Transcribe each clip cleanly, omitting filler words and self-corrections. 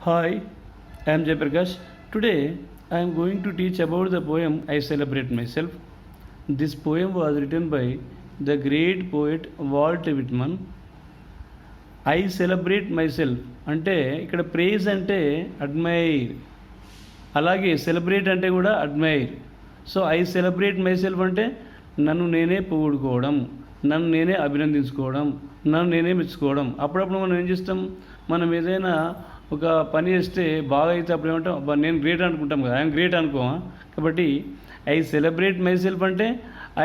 Hi, I am Jayaprakash. Today I am going to teach about the poem I Celebrate Myself. This poem was written by the great poet Walt Whitman. I celebrate myself అంటే ఇక్కడ praise అంటే admire, అలాగే celebrate అంటే కూడా admire. So I celebrate myself అంటే నన్ను నేనే పొగుడుకోవడం, నన్ను నేనే అభినందించుకోవడం, నన్ను నేనే మెచ్చుకోవడం. అప్పుడప్పుడు మనం ఏం చేస్తాం, మనం ఏదైనా ఒక పని చేస్తే బాగా అయితే అప్పుడు ఏమంటాం, అబ్బా నేను గ్రేట్ అనుకుంటాం కదా, ఐఎమ్ గ్రేట్ అనుకోమా. కాబట్టి ఐ సెలబ్రేట్ మై సెల్ఫ్ అంటే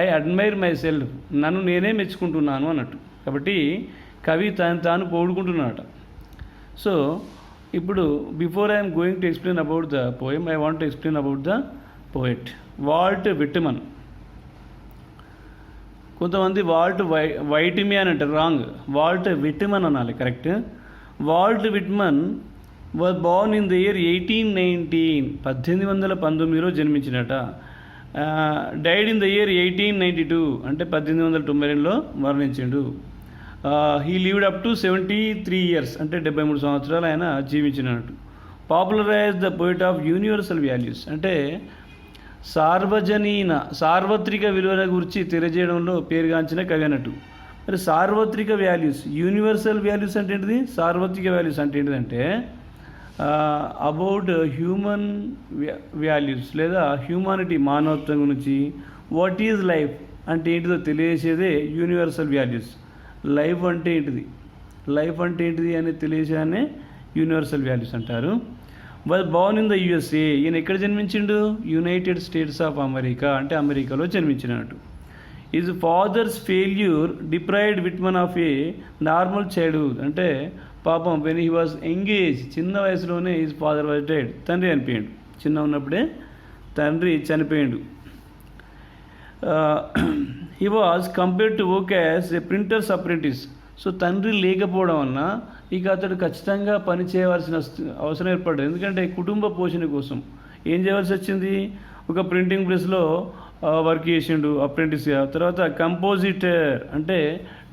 ఐ అడ్మైర్ మై సెల్ఫ్, నన్ను నేనే మెచ్చుకుంటున్నాను అన్నట్టు. కాబట్టి కవి తాను పొగుడుకుంటున్నాడట. సో ఇప్పుడు before I'm going to explain about the poem, I want to explain about the poet Walt Whitman. కొంతమంది వైటిమి అని అంటారు, రాంగ్. వాల్ట్ విట్మన్ అనాలి, correct. Walt Whitman was born in the year 1819, 1819లో జన్మించినట. డైడ్ ఇన్ ద ఇయర్ 1892, అంటే 1892లో మరణించిండు. He lived up to 73 years, అంటే 73 సంవత్సరాలు ఆయన జీవించినట్టు. Popularise the poet of universal values, అంటే సార్వత్రిక విలువల గురించి తెలియజేయడంలో పేరుగాంచిన కవి అన్నట్టు. మరి సార్వత్రిక వాల్యూస్, యూనివర్సల్ వాల్యూస్ అంటే ఏంటిది, సార్వత్రిక వాల్యూస్ అంటే ఏంటిదంటే అబౌట్ హ్యూమన్ వాల్యూస్ లేదా హ్యూమానిటీ, మానవత్వం గురించి. వాట్ ఈజ్ లైఫ్ అంటే ఏంటిదో తెలియజేసేదే యూనివర్సల్ వాల్యూస్. లైఫ్ అంటే ఏంటిది, లైఫ్ అంటే ఏంటిది అనేది తెలియజేయనే యూనివర్సల్ వాల్యూస్ అంటారు. Was born in the USA, ఈయన ఎక్కడ జన్మించిండు, యునైటెడ్ స్టేట్స్ ఆఫ్ అమెరికా, అంటే అమెరికాలో జన్మించినట్టు. His father's failure deprived Whitman of a normal childhood, అంటే పాపం వెన్ హీ వాజ్ ఎంగేజ్, చిన్న వయసులోనే ఈజ్ ఫాదర్ వాజ్ డెడ్, తండ్రి చనిపోయాడు. చిన్న ఉన్నప్పుడే తండ్రి చనిపోయాడు. He was compared to work as a printers apprentice. So తండ్రి లేకపోవడం వలన ఇక అతడు ఖచ్చితంగా పని చేయవలసిన అవసరం ఏర్పడ్డది. ఎందుకంటే కుటుంబ పోషణ కోసం ఏం చేయవలసి వచ్చింది, ఒక ప్రింటింగ్ ప్రెస్లో వర్క్ చేసిండు అప్రెంటిస్గా. తర్వాత కంపోజిటర్ అంటే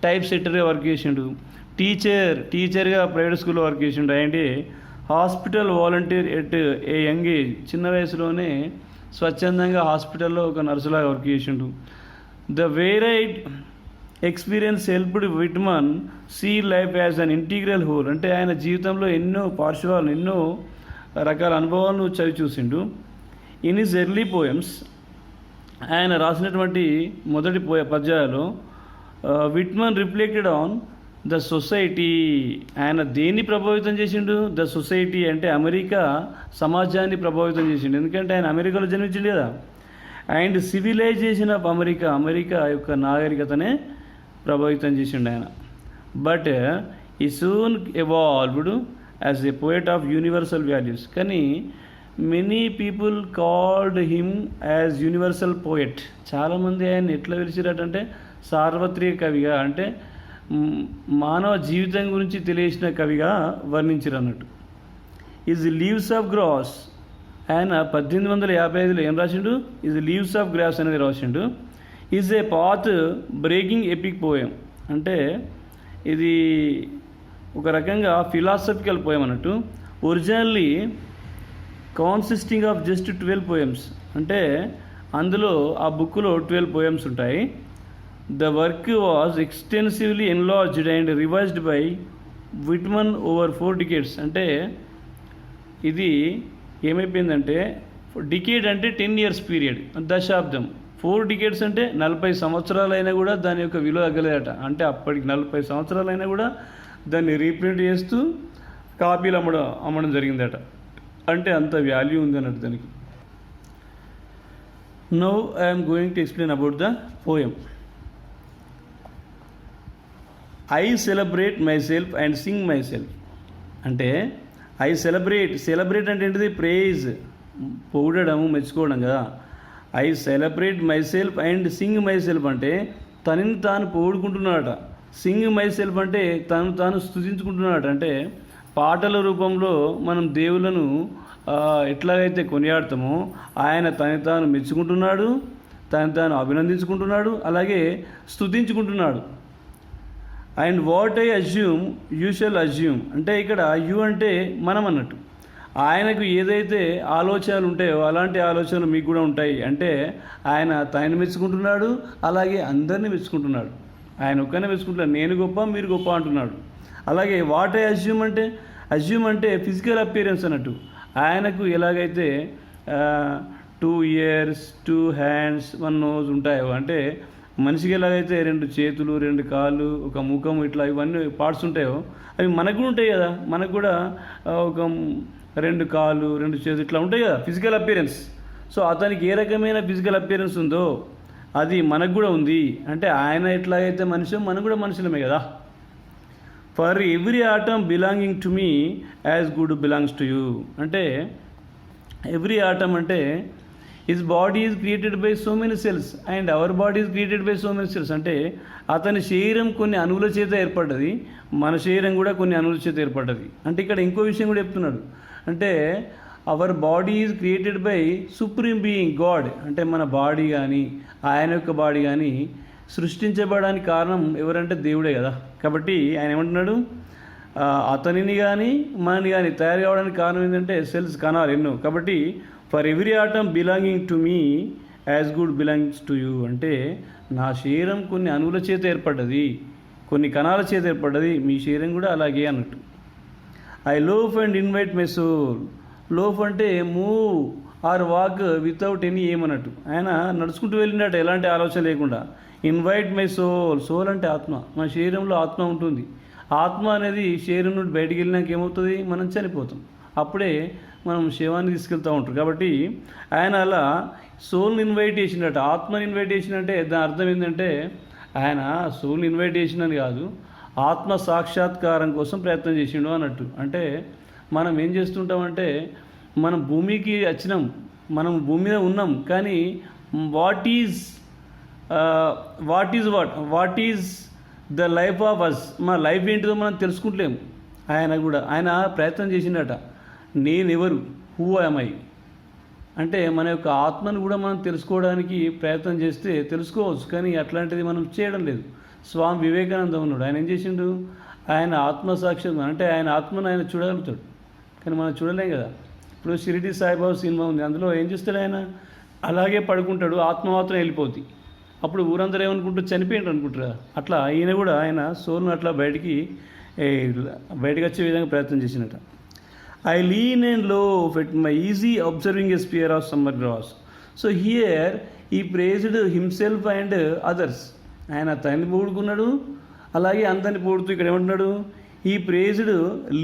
టైప్ సెట్టర్గా వర్క్ చేసిండు. టీచర్గా ప్రైవేట్ స్కూల్లో వర్క్ చేసిండు. అంటే hospital volunteer at a young age, చిన్న వయసులోనే స్వచ్ఛందంగా హాస్పిటల్లో ఒక నర్సులాగా వర్క్ చేసిండు. The varied experience helped Whitman see life as an integral whole, అంటే ఆయన జీవితంలో ఎన్నో పార్శ్వాలను, ఎన్నో రకాల అనుభవాలను చవి చూసిండు. ఇన్ హిస్ ఎర్లీ పోయమ్స్, ఆయన రాసినటువంటి మొదటి పద్యాలలో Whitman reflected on the society. ఆయన దేన్ని ప్రభావితం చేసిండు, ద సొసైటీ అంటే అమెరికా సమాజాన్ని ప్రభావితం చేసిండు. ఎందుకంటే ఆయన అమెరికాలో జన్మించిండు కదా. And civilisation of America, America యొక్క నాగరికతనే ప్రభావితం చేసిండు ఆయన. But he soon evolved as a poet of universal values. కానీ many people called him as universal poet. చాలామంది ఆయన ఎట్లా పిలిచినట్టంటే సార్వత్రిక కవిగా, అంటే మానవ జీవితం గురించి తెలియసిన కవిగా వర్ణించారు అన్నట్టు. ఈజ్ లీవ్స్ ఆఫ్ గ్రాస్, ఆయన 1855లో ఏం రాసిండు, ఈజ్ లీవ్స్ ఆఫ్ గ్రాస్ అనేది రాసిండు. Is a path breaking epic poem, అంటే ఇది ఒక రకంగా ఫిలాసఫికల్ పోయం అన్నట్టు. ఒరిజినల్లీ కాన్సిస్టింగ్ ఆఫ్ జస్ట్ 12 పోయమ్స్, అంటే అందులో ఆ బుక్లో 12 పోయమ్స్ ఉంటాయి. The work was extensively enlarged and revised by Whitman over 4 decades. అంటే ఇది ఏమైపోయిందంటే, డికేడ్ అంటే 10 years పీరియడ్, దశాబ్దం. 4 decades అంటే 40 సంవత్సరాలైనా కూడా దాని యొక్క విలువ తగ్గలేదట. అంటే అప్పటికి 40 సంవత్సరాలైనా కూడా దాన్ని రీప్రింట్ చేస్తూ కాపీలు అమ్మడం జరిగిందట. అంటే అంత వాల్యూ ఉంది అన్నట్టు దానికి. Now I'm going to explain about the poem. I celebrate my self and Singh my self, అంటే ఐ సెలబ్రేట్ అంటే ఏంటిది, ప్రేజ్, పొగడము, మెచ్చుకోవడం కదా. I celebrate my self and Singh my self అంటే తనని తాను పొగుడుకుంటున్నాడట. సింగ్ మై సెల్ఫ్ అంటే తను తాను స్తుతించుకుంటున్నాడట. అంటే పాటల రూపంలో మనం దేవులను ఎట్లాగైతే కొనియాడతామో ఆయన తనని తాను మెచ్చుకుంటున్నాడు, తనని తాను అభినందించుకుంటున్నాడు, అలాగే స్తుతించుకుంటున్నాడు. And what I assume you shall assume, అంటే ఇక్కడ యూ అంటే మనం అన్నట్టు. ఆయనకు ఏదైతే ఆలోచనలు ఉంటాయో అలాంటి ఆలోచనలు మీకు కూడా ఉంటాయి. అంటే ఆయన తనని మెచ్చుకుంటున్నాడు, అలాగే అందరినీ మెచ్చుకుంటున్నాడు. ఆయన ఒక్కనే మెచ్చుకుంటున్నాడు, నేను గొప్ప మీరు గొప్ప అంటున్నాడు. అలాగే వాట్ ఐ అజ్యూమ్ అంటే ఫిజికల్ అపియరెన్స్ అన్నట్టు. ఆయనకు ఎలాగైతే 2 ears 2 hands 1 nose ఉంటాయో, అంటే మనిషికి ఎలాగైతే 2 చేతులు 2 కాళ్ళు 1 ముఖం ఇట్లా ఇవన్నీ పార్ట్స్ ఉంటాయో అవి మనకు కూడా ఉంటాయి కదా. మనకు కూడా ఒక 2 కాళ్ళు 2 చేతులు ఇట్లా ఉంటాయి కదా ఫిజికల్ అపియరెన్స్. సో అతనికి ఏ రకమైన ఫిజికల్ అపియరెన్స్ ఉందో అది మనకు కూడా ఉంది. అంటే ఆయన ఎట్లాగైతే మనిషి మనం కూడా మనుషులమే కదా. For every atom belonging to me as good belongs to you. అంటే ఎవ్రీ ఆటమ్ అంటే his body is created by so many cells and our body is created by so many cells. అంటే అతని శరీరం కొన్ని అణువుల చేత ఏర్పడ్డది, మన శరీరం కూడా కొన్ని అణువుల చేత ఏర్పడ్డది. అంటే ఇక్కడ ఇంకో విషయం కూడా చెప్తున్నాడు. అంటే our body is created by supreme being God. అంటే మన బాడీ కానీ ఆయన యొక్క బాడీ కానీ సృష్టించబడడానికి కారణం ఎవరంటే దేవుడే కదా. కాబట్టి ఆయన ఏమంటున్నాడు, అతనిని కానీ మనని కానీ తయారు కావడానికి కారణం ఏంటంటే సెల్స్, కణాలు ఎన్నో. కాబట్టి for every atom belonging to me as good belongs to you. అంటే నా శరీరం కొన్ని అణువుల చేత ఏర్పడ్డది, కొన్ని కణాల చేత ఏర్పడ్డది, మీ శరీరం కూడా అలాగే అన్నట్టు. I loafe and invite my soul. Loafe అంటే move or walk without any ఏమన్నట్టు. ఆయన నడుచుకుంటూ వెళ్ళినట్టు ఎలాంటి ఆలోచన లేకుండా. Invite my soul. సోల్ అంటే ఆత్మ. మన శరీరంలో ఆత్మ ఉంటుంది. ఆత్మ అనేది శరీరం నుండి బయటికి వెళ్ళినాక ఏమవుతుంది, మనం చనిపోతాం. అప్పుడే మనం శవాన్ని తీసుకెళ్తూ ఉంటారు. కాబట్టి ఆయన అలా సోల్ని ఇన్వైట్ చేసినట్టు, ఆత్మని ఇన్వైట్ చేసినట్టే దాని అర్థం ఏంటంటే ఆయన సోల్ని ఇన్వైట్ చేసినని కాదు, ఆత్మ సాక్షాత్కారం కోసం ప్రయత్నం చేసిండు అన్నట్టు. అంటే మనం ఏం చేస్తుంటామంటే మనం భూమికి వచ్చినాం, మనం భూమి మీద ఉన్నాం, కానీ what is the life of us, మన లైఫ్ ఏంటిదో మనం తెలుసుకుంటలేము. ఆయన ప్రయత్నం చేసిండట, నేనెవరు, హూ యామ్ ఐ. అంటే మన యొక్క ఆత్మను కూడా మనం తెలుసుకోవడానికి ప్రయత్నం చేస్తే తెలుసుకోవచ్చు, కానీ అట్లాంటిది మనం చేయడం లేదు. స్వామి వివేకానంద ఉన్నాడు, ఆయన ఏం చేసిండు, ఆయన ఆత్మసాక్షి అంటే ఆయన ఆత్మను ఆయన చూడగలుగుతాడు, కానీ మనం చూడలేం కదా. ఇప్పుడు షిరిడి సాయిబాబా సినిమా ఉంది, అందులో ఏం చేస్తాడు, ఆయన అలాగే పడుకుంటాడు, ఆత్మ మాత్రం వెళ్ళిపోతుంది. అప్పుడు ఊరందరూ ఏమనుకుంటూ చనిపోయిండు అనుకుంటారు. అట్లా ఈయన కూడా ఆయన సోల్ను అట్లా బయటికి వచ్చే విధంగా ప్రయత్నం చేసినట్ట. I lean and loafe at my easy observing a spear of summer grass. So here he praised himself and others. ఆయన తనని పొగుడుకున్నాడు, అలాగే అందరిని పొగుడుతూ ఇక్కడ ఏమంటున్నాడు, he praised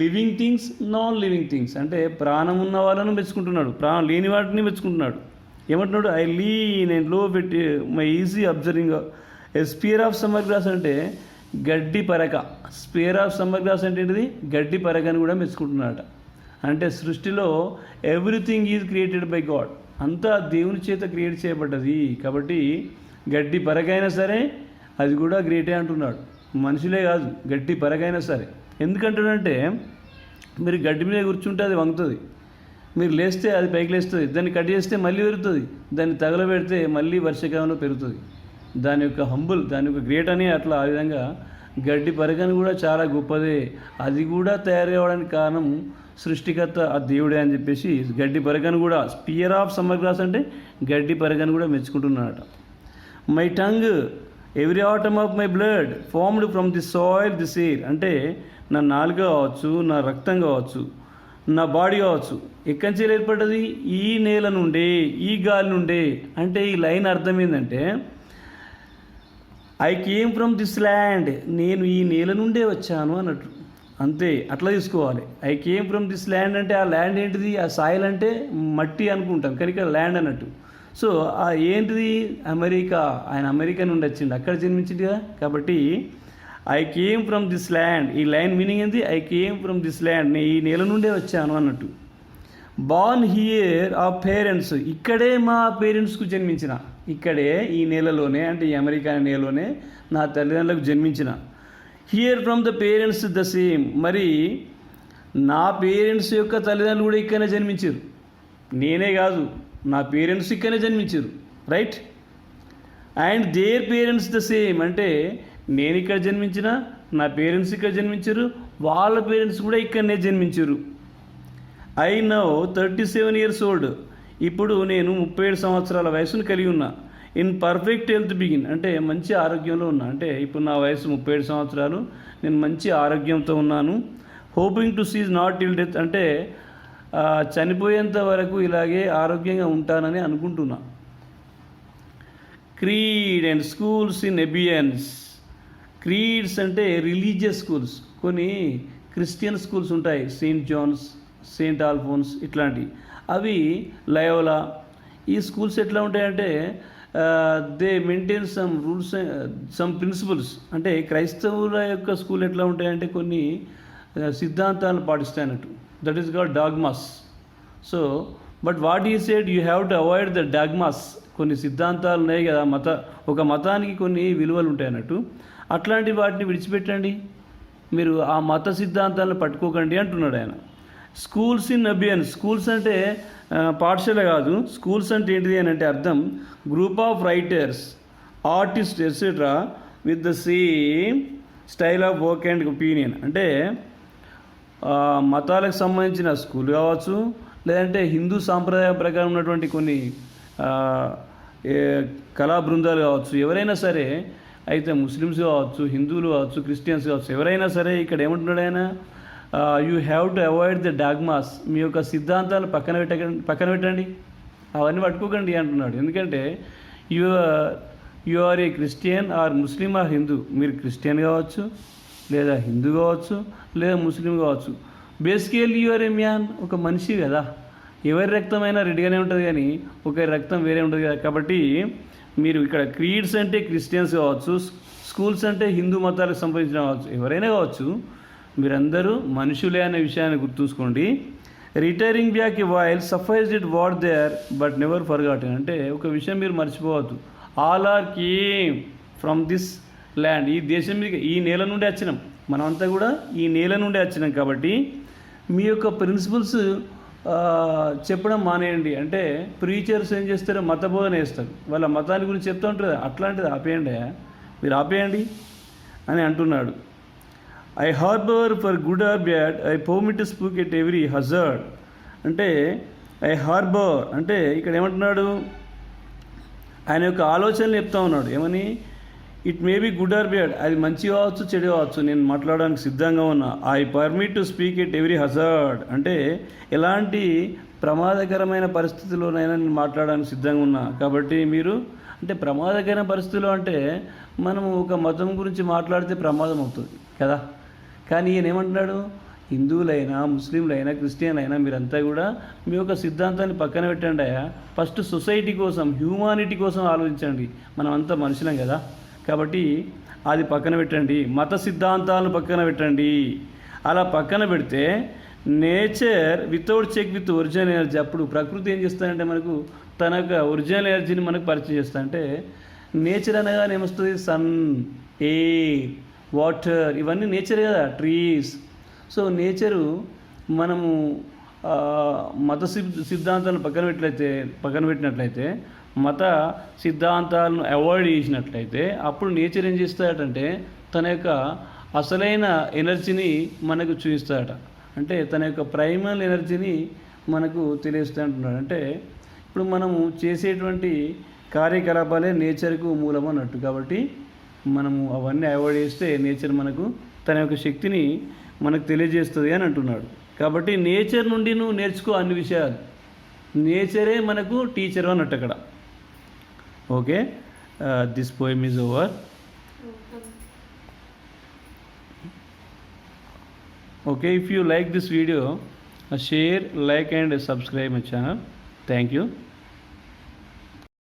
living things non living things. అంటే ప్రాణం ఉన్న వాళ్ళను మెచ్చుకుంటున్నాడు, ప్రాణం లేని వాటిని మెచ్చుకుంటున్నాడు. ఏమంటున్నాడు, ఐ లీన్ అండ్ లో పెట్టి my easy observing a sphere of summer grass. అంటే గడ్డి పరక. స్పియర్ ఆఫ్ సమ్మర్ గ్రాస్ అంటే ఏంటిది, గడ్డి పరకని కూడా మెచ్చుకుంటున్నాడట. అంటే సృష్టిలో everything is created by God. అంతా దేవుని చేత క్రియేట్ చేయబడ్డది. కాబట్టి గడ్డి పరకైనా సరే అది కూడా గ్రేటే అంటున్నాడు. మనుషులే కాదు, గడ్డి పరకైనా సరే. ఎందుకంటాడంటే మీరు గడ్డి మీద కూర్చుంటే అది వంగుతుంది, మీరు లేస్తే అది పైకి లేస్తుంది, దాన్ని కట్ చేస్తే మళ్ళీ పెరుగుతుంది, దాన్ని తగలబెడితే మళ్ళీ వర్షకాలంలో పెరుగుతుంది. దాని యొక్క హంబుల్, దాని యొక్క గ్రేట్ అని అట్లా ఆ విధంగా గడ్డి పరకని కూడా చాలా గొప్పదే. అది కూడా తయారు కావడానికి కారణం సృష్టికర్త ఆ దేవుడే అని చెప్పేసి గడ్డి పరకను కూడా స్పియర్ ఆఫ్ సమ్మర్ గ్రాస్ అంటే గడ్డి పరకను కూడా మెచ్చుకుంటున్నాడట. My tongue every atom of my blood formed from the soil this air. అంటే నా నాలుక కావచ్చు, నా రక్తం కావచ్చు, నా బాడీ కావచ్చు, ఎక్కడి నుంచి ఏర్పడ్డది, ఈ నేల నుండే, ఈ గాలి నుండే. అంటే ఈ లైన్ అర్థం ఏంటంటే I came from this land, నేను ఈ నేల నుండే వచ్చాను అన్నట్టు. అంతే, అట్లా తీసుకోవాలి. I came from this land అంటే ఆ ల్యాండ్ ఏంటిది, ఆ సాయిల్ అంటే మట్టి అనుకుంటాం, కానీ ఇక్కడ ల్యాండ్ అన్నట్టు. సో ఆ ఏంటిది, అమెరికా. ఆయన అమెరికా నుండి వచ్చిండు, అక్కడ జన్మించింది కదా. కాబట్టి I came from this land, ఈ లైన్ మీనింగ్ ఏంది, I came from this land, నేను ఈ నేల నుండే వచ్చాను అన్నట్టు. బార్న్ హియర్ ఆ పేరెంట్స్, ఇక్కడే మా పేరెంట్స్కు జన్మించిన, ఇక్కడే ఈ నేలలోనే, అంటే ఈ అమెరికా నేలలోనే నా తల్లిదండ్రులకు జన్మించిన. Here from the parents the same, మరి నా పేరెంట్స్ యొక్క తల్లిదండ్రులు కూడా ఇక్కడనే జన్మించారు. నేనే కాదు, నా పేరెంట్స్ ఇక్కడనే జన్మించారు, right. And their parents the same, అంటే నేను ఇక్కడ జన్మించిన, నా పేరెంట్స్ ఇక్కడ జన్మించారు, వాళ్ళ పేరెంట్స్ కూడా ఇక్కడనే జన్మించారు. I now 37 years old. ఇప్పుడు నేను 37 సంవత్సరాల వయసును కలిగి ఉన్నా. ఇన్ పర్ఫెక్ట్ హెల్త్ బిగిన్ అంటే మంచి ఆరోగ్యంలో ఉన్నా. అంటే ఇప్పుడు నా వయసు 37 సంవత్సరాలు, నేను మంచి ఆరోగ్యంతో ఉన్నాను. Hoping to cease not till death అంటే చనిపోయేంత వరకు ఇలాగే ఆరోగ్యంగా ఉంటానని అనుకుంటున్నా. Creeds and schools in abeyance. Creeds అంటే రిలీజియస్ స్కూల్స్, కొన్ని క్రిస్టియన్ స్కూల్స్ ఉంటాయి, సెయింట్ జాన్స్, సెయింట్ ఆల్ఫోన్స్ ఇట్లాంటివి. అవి లయోలా. ఈ స్కూల్స్ ఎట్లా ఉంటాయంటే they maintain some rules, some principles. అంటే క్రైస్తవుల యొక్క స్కూల్ ఎట్లా ఉంటాయంటే కొన్ని సిద్ధాంతాలను పాటిస్తాయి అన్నట్టు. That is called dogmas. So but what he said you have to avoid the dogmas. కొన్ని సిద్ధాంతాలు ఉన్నాయి కదా, ఒక మతానికి కొన్ని విలువలు ఉంటాయి అన్నట్టు. అట్లాంటి వాటిని విడిచిపెట్టండి, మీరు ఆ మత సిద్ధాంతాలను పట్టుకోకండి అంటున్నాడు ఆయన. Schools in abeyance. స్కూల్స్ అంటే పాఠశాల కాదు. స్కూల్స్ అంటే ఏంటిది అని అంటే అర్థం group of writers, artist etcetera with the same style of work and opinion. అంటే మతాలకు సంబంధించిన స్కూల్ కావచ్చు, లేదంటే హిందూ సాంప్రదాయం ప్రకారం ఉన్నటువంటి కొన్ని కళా బృందాలు కావచ్చు, ఎవరైనా సరే, అయితే ముస్లిమ్స్ కావచ్చు, హిందువులు కావచ్చు, క్రిస్టియన్స్ కావచ్చు, ఎవరైనా సరే. ఇక్కడ ఏమంటున్నాడు ఆయన, you have to avoid the dogmas. మీ యొక్క సిద్ధాంతాలు పక్కన పెట్టండి, అవన్నీ పట్టుకోకండి అంటున్నాడు. ఎందుకంటే you are a Christian or Muslim or Hindu. మీరు క్రిస్టియన్ కావచ్చు, లేదా హిందూ కావచ్చు, లేదా ముస్లిం కావచ్చు. Basically you are a man, ఒక మనిషి కదా. ఎవరి రక్తమైనా రెడీగానే ఉంటుంది, కానీ ఒకరి రక్తం వేరే ఉంటుంది కదా. కాబట్టి మీరు ఇక్కడ క్రీడ్స్ అంటే క్రిస్టియన్స్ కావచ్చు, స్కూల్స్ అంటే హిందూ మతాలకు సంబంధించిన కావచ్చు, ఎవరైనా కావచ్చు, మీరందరూ మనుషులే అనే విషయాన్ని గుర్తుంచుకోండి. Retiring back a while sufficed it what there but never forgotten. అంటే ఒక విషయం మీరు మర్చిపోవద్దు, all are came from this land. ఈ దేశం మీద, ఈ నేల నుండి వచ్చినాం, మనమంతా కూడా ఈ నేల నుండి వచ్చినాం. కాబట్టి మీ యొక్క ప్రిన్సిపల్స్ చెప్పడం మానేయండి. అంటే ప్రీచర్స్ ఏం చేస్తారో మత బోధన చేస్తారు, వాళ్ళ మతాన్ని గురించి చెప్తూ ఉంటారు. అట్లాంటిది ఆపేయండి, మీరు ఆపేయండి అని అంటున్నాడు. I harbour for good or bad, I permit to speak at every hazard. అంటే ఐ హార్బర్ అంటే ఇక్కడ ఏమంటున్నాడు, ఆయన యొక్క ఆలోచనలు చెప్తా ఉన్నాడు. ఏమని, it may be good or bad, అది మంచి కావచ్చు, చెడు కావచ్చు, నేను మాట్లాడడానికి సిద్ధంగా ఉన్నా. I permit to speak at every hazard అంటే ఎలాంటి ప్రమాదకరమైన పరిస్థితుల్లోనైనా నేను మాట్లాడడానికి సిద్ధంగా ఉన్నా. కాబట్టి మీరు, అంటే ప్రమాదకరమైన పరిస్థితుల్లో అంటే మనము ఒక మతం గురించి మాట్లాడితే ప్రమాదం అవుతుంది కదా. కానీ ఈయన ఏమంటున్నాడు, హిందువులైనా, ముస్లింలైనా, క్రిస్టియన్లైనా మీరంతా కూడా మీ యొక్క సిద్ధాంతాన్ని పక్కన పెట్టండి. ఫస్ట్ సొసైటీ కోసం, హ్యూమానిటీ కోసం ఆలోచించండి. మనం అంతా మనుషులం కదా. కాబట్టి అది పక్కన పెట్టండి, మత సిద్ధాంతాలను పక్కన పెట్టండి. అలా పక్కన పెడితే nature without check with original energy. అప్పుడు ప్రకృతి ఏం చేస్తానంటే మనకు తన యొక్క ఒరిజినల్ ఎనర్జీని మనకు పరిచయం చేస్తా. అంటే నేచర్ అనగానే ఏమొస్తుంది, సన్, ఎయిర్, వాటర్, ఇవన్నీ నేచర్ కదా, ట్రీస్. సో నేచరు మనము మత సిద్ధాంతాలను పక్కన పెట్టినట్లయితే, మత సిద్ధాంతాలను అవాయిడ్ చేసినట్లయితే, అప్పుడు నేచర్ ఏం చేస్తాడటంటే తన యొక్క అసలైన ఎనర్జీని మనకు చూపిస్తాడట. అంటే తన యొక్క ప్రైమల్ ఎనర్జీని మనకు తెలియస్తూ అంటున్నాడు. అంటే ఇప్పుడు మనము చేసేటువంటి కార్యకలాపాలే నేచర్కు మూలం అన్నట్టు. కాబట్టి మనము అవన్నీ అవాయిడ్ చేస్తే నేచర్ మనకు తన యొక్క శక్తిని మనకు తెలియజేస్తుంది అని అంటున్నాడు. కాబట్టి నేచర్ నుండి నువ్వు నేర్చుకో అన్ని విషయాలు. నేచరే మనకు టీచర్ అన్నట్టు అక్కడ. Okay, this poem is over. Okay, if you like this video, share, like and subscribe my channel. Thank you.